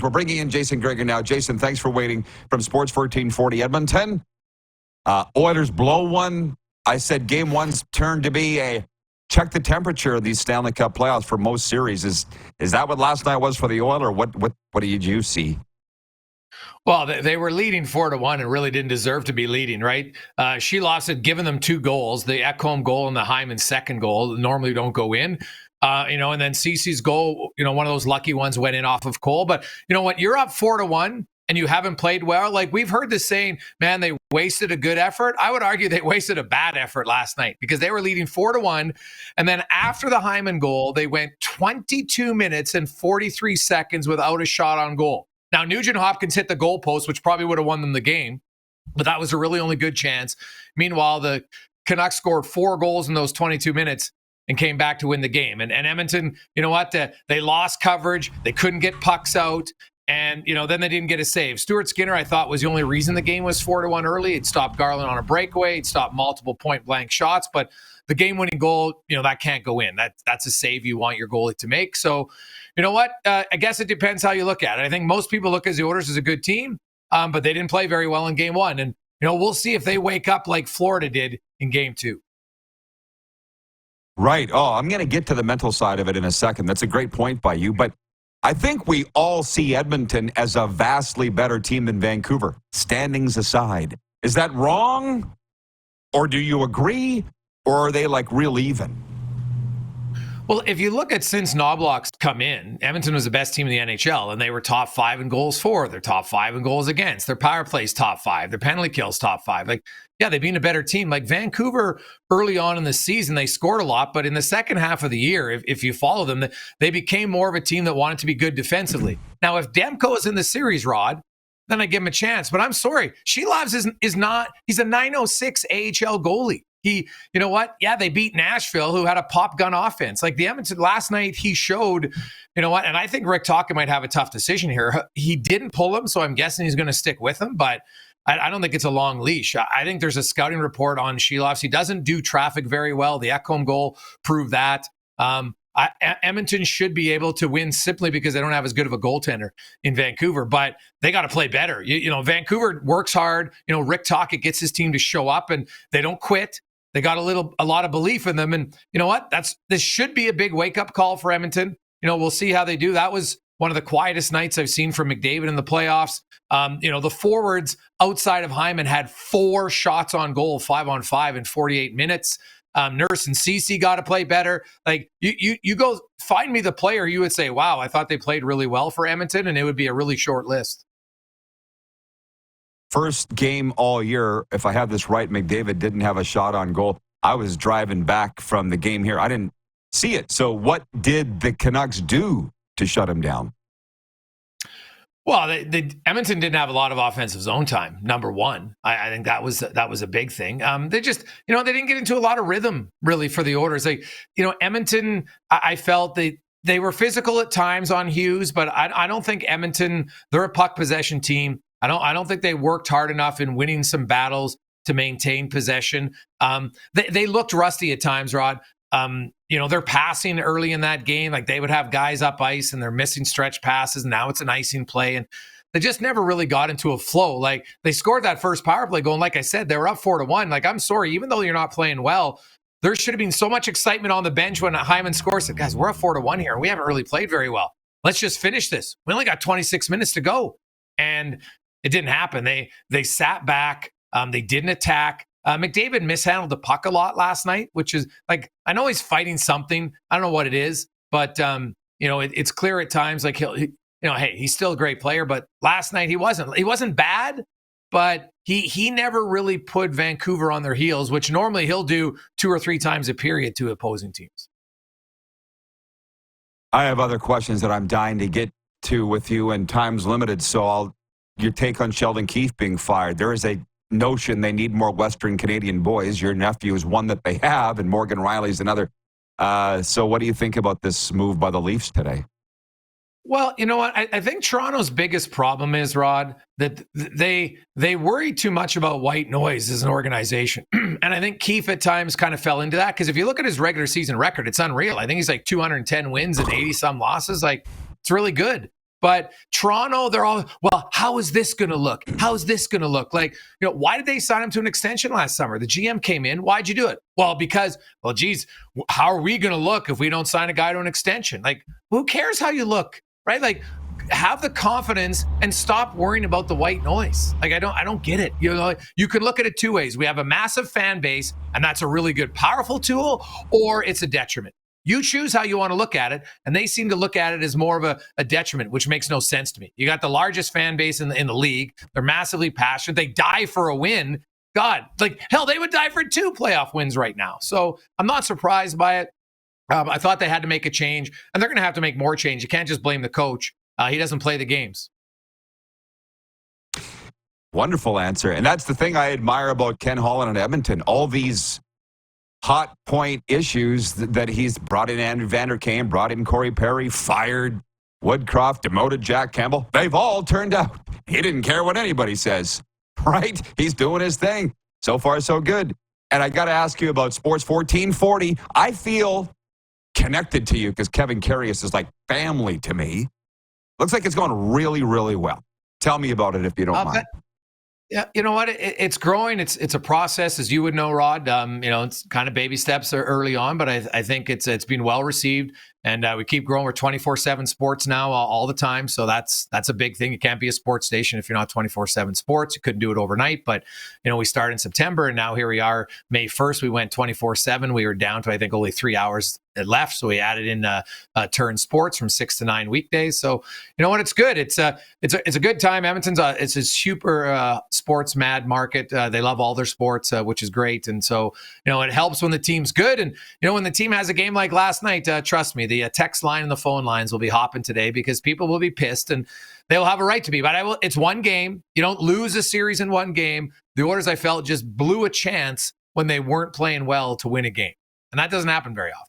We're bringing in Jason Gregor now. Jason, thanks for waiting from Sports 1440 Edmonton. Oilers blow one. I said game one's turned to be a check the temperature of these Stanley Cup playoffs for most series. Is that what last night was for the Oilers? What did you see? Well, they were leading 4-1 and really didn't deserve to be leading, right? Sheloff had given them 2 goals, the Ekholm goal and the Hyman second goal. Normally don't go in. And then Cece's goal, one of those lucky ones went in off of Cole. But you know what? You're up 4-1 and you haven't played well. Like we've heard this saying, man, they wasted a good effort. I would argue they wasted a bad effort last night because they were leading 4-1. And then after the Hyman goal, they went 22 minutes and 43 seconds without a shot on goal. Now, Nugent Hopkins hit the goalpost, which probably would have won them the game, but that was a really only good chance. Meanwhile, the Canucks scored 4 goals in those 22 minutes and came back to win the game. And Edmonton, you know what? They lost coverage. They couldn't get pucks out. And, then they didn't get a save. Stuart Skinner, I thought, was the only reason the game was 4-1 early. It stopped Garland on a breakaway. It stopped multiple point-blank shots. But the game-winning goal, that can't go in. That's a save you want your goalie to make. So, you know what? I guess it depends how you look at it. I think most people look at the Oilers as a good team, but they didn't play very well in game one. And, we'll see if they wake up like Florida did in game 2. Right. Oh, I'm going to get to the mental side of it in a second. That's a great point by you. But I think we all see Edmonton as a vastly better team than Vancouver, standings aside. Is that wrong? Or do you agree? Or are they like real even? Well, if you look at since Knobloch's come in, Edmonton was the best team in the NHL, and they were top 5 in goals for. They're top 5 in goals against. Their power play's top 5. Their penalty kills top 5. They've been a better team. Like Vancouver, early on in the season, they scored a lot, but in the second half of the year, if you follow them, they became more of a team that wanted to be good defensively. Now, if Demko is in the series, Rod, then I give him a chance. But I'm sorry, Shelovs is not. He's a 906 AHL goalie. You know what? Yeah, they beat Nashville, who had a pop gun offense. Like the Edmonton last night, he showed, you know what? And I think Rick Tocchet might have a tough decision here. He didn't pull him, so I'm guessing he's going to stick with him. But I don't think it's a long leash. I think there's a scouting report on Shelovs. He doesn't do traffic very well. The Ekholm goal proved that. Edmonton should be able to win simply because they don't have as good of a goaltender in Vancouver, but they got to play better. Vancouver works hard. Rick Tocchet gets his team to show up and they don't quit. They got a lot of belief in them. And you know what? This should be a big wake-up call for Edmonton. We'll see how they do. That was one of the quietest nights I've seen from McDavid in the playoffs. The forwards outside of Hyman had 4 shots on goal, 5-on-5 in 48 minutes. Nurse and Cece got to play better. Like you go find me the player you would say, wow, I thought they played really well for Edmonton, and it would be a really short list. First game all year, if I have this right, McDavid didn't have a shot on goal. I was driving back from the game here. I didn't see it. So what did the Canucks do to shut him down? Well, Edmonton didn't have a lot of offensive zone time, number one. I think that was a big thing. They just, they didn't get into a lot of rhythm, really, for the Oilers. Edmonton, I felt they were physical at times on Hughes, but I don't think Edmonton, they're a puck possession team. I don't think they worked hard enough in winning some battles to maintain possession. They looked rusty at times, Rod. They're passing early in that game. Like they would have guys up ice and they're missing stretch passes. And now it's an icing play. And they just never really got into a flow. Like they scored that first power play goal. And like I said, they were up 4-1. Like, I'm sorry, even though you're not playing well, there should have been so much excitement on the bench when Hyman scores. Said, guys, we're up 4-1 here. We haven't really played very well. Let's just finish this. We only got 26 minutes to go. And it didn't happen. They sat back. They didn't attack. McDavid mishandled the puck a lot last night, which is like, I know he's fighting something. I don't know what it is, but it's clear at times like hey, he's still a great player, but last night he wasn't bad, but he never really put Vancouver on their heels, which normally he'll do 2 or 3 times a period to opposing teams. I have other questions that I'm dying to get to with you, and time's limited, so your take on Sheldon Keefe being fired. There is a notion they need more Western Canadian boys. Your nephew is one that they have, and Morgan Riley's another. So what do you think about this move by the Leafs today? Well, you know what? I think Toronto's biggest problem is, Rod, that they worry too much about white noise as an organization. And I think Keefe at times kind of fell into that, because if you look at his regular season record, it's unreal. I think he's like 210 wins and 80-some losses. Like, it's really good. But Toronto, they're all, well, how is this going to look? How is this going to look? Like, why did they sign him to an extension last summer? The GM came in. Why'd you do it? Well, because, geez, how are we going to look if we don't sign a guy to an extension? Like, who cares how you look, right? Like, have the confidence and stop worrying about the white noise. Like, I don't get it. You can look at it two ways. We have a massive fan base, and that's a really good, powerful tool, or it's a detriment. You choose how you want to look at it, and they seem to look at it as more of a detriment, which makes no sense to me. You got the largest fan base in the league. They're massively passionate. They die for a win. God, like, hell, they would die for 2 playoff wins right now. So I'm not surprised by it. I thought they had to make a change, and they're going to have to make more change. You can't just blame the coach. He doesn't play the games. Wonderful answer. And that's the thing I admire about Ken Holland and Edmonton. All these hot point issues that he's brought in Andrew Vander Kane, brought in Corey Perry, fired Woodcroft, demoted Jack Campbell. They've all turned out. He didn't care what anybody says, right? He's doing his thing. So far, so good. And I got to ask you about Sports 1440. I feel connected to you because Kevin Karius is like family to me. Looks like it's going really, really well. Tell me about it if you don't mind. Yeah, you know what? It's growing. It's a process, as you would know, Rod. It's kind of baby steps early on, but I think it's been well received, and we keep growing. We're 24/7 sports now all the time, so that's a big thing. You can't be a sports station if you're not 24/7 sports. You couldn't do it overnight, but we started in September, and now here we are, May 1st. We went 24/7. We were down to, I think, only 3 hours left, so we added in Turn Sports from 6 to 9 weekdays. So you know what? It's good. It's a good time. Edmonton's it's a super sports mad market. They love all their sports, which is great. And so it helps when the team's good. And when the team has a game like last night, trust me, the text line and the phone lines will be hopping today because people will be pissed and they'll have a right to be. But it's one game. You don't lose a series in one game. The Oilers, I felt, just blew a chance when they weren't playing well to win a game, and that doesn't happen very often.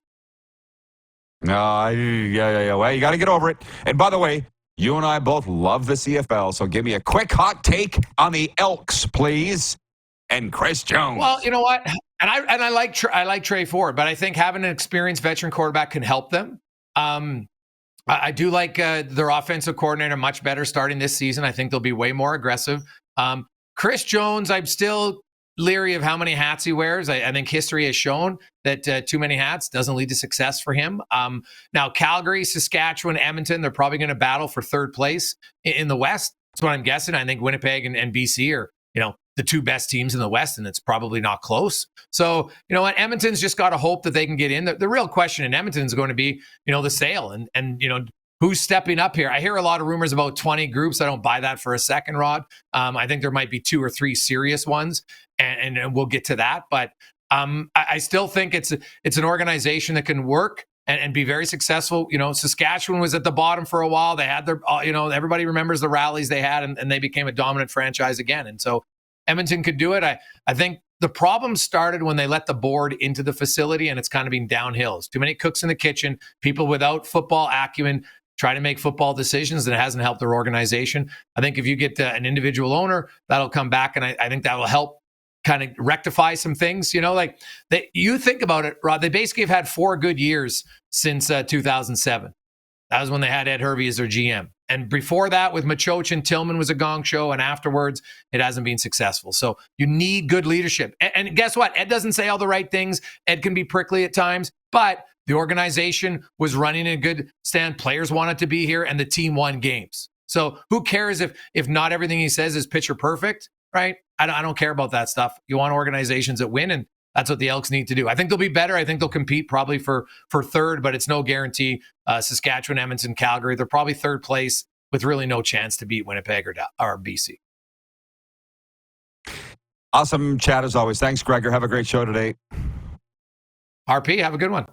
Yeah. Well, you got to get over it. And by the way, you and I both love the CFL, so give me a quick hot take on the Elks, please. And Chris Jones. Well, you know what? And I like Trey Ford, but I think having an experienced veteran quarterback can help them. I do like their offensive coordinator much better starting this season. I think they'll be way more aggressive. Chris Jones, I'm still leery of how many hats he wears. I think history has shown that too many hats doesn't lead to success for him. Now, Calgary, Saskatchewan, Edmonton, they're probably going to battle for third place in the West. That's what I'm guessing. I think Winnipeg and BC are, the 2 best teams in the West, and it's probably not close. So, what? Edmonton's just got to hope that they can get in. The real question in Edmonton is going to be, the sale and who's stepping up here. I hear a lot of rumors about 20 groups. I don't buy that for a second, Rod. I think there might be 2 or 3 serious ones, and we'll get to that. But I still think it's an organization that can work and be very successful. Saskatchewan was at the bottom for a while. They had their, everybody remembers the rallies they had, and they became a dominant franchise again. And so Edmonton could do it. I think the problem started when they let the board into the facility, and it's kind of been downhill. It's too many cooks in the kitchen, people without football acumen try to make football decisions, and it hasn't helped their organization. I think if you get an individual owner, that'll come back, and I think that will help kind of rectify some things. You think about it, Rod, they basically have had 4 good years since 2007. That was when they had Ed Hervey as their GM. And before that, with Machoch and Tillman was a gong show, and afterwards, it hasn't been successful. So you need good leadership. And guess what? Ed doesn't say all the right things. Ed can be prickly at times, but the organization was running in a good stand. Players wanted to be here, and the team won games. So who cares if not everything he says is picture perfect, right? I don't care about that stuff. You want organizations that win, and that's what the Elks need to do. I think they'll be better. I think they'll compete probably for third, but it's no guarantee. Saskatchewan, Edmonton, Calgary, they're probably third place with really no chance to beat Winnipeg or BC. Awesome chat as always. Thanks, Gregor. Have a great show today. RP, have a good one.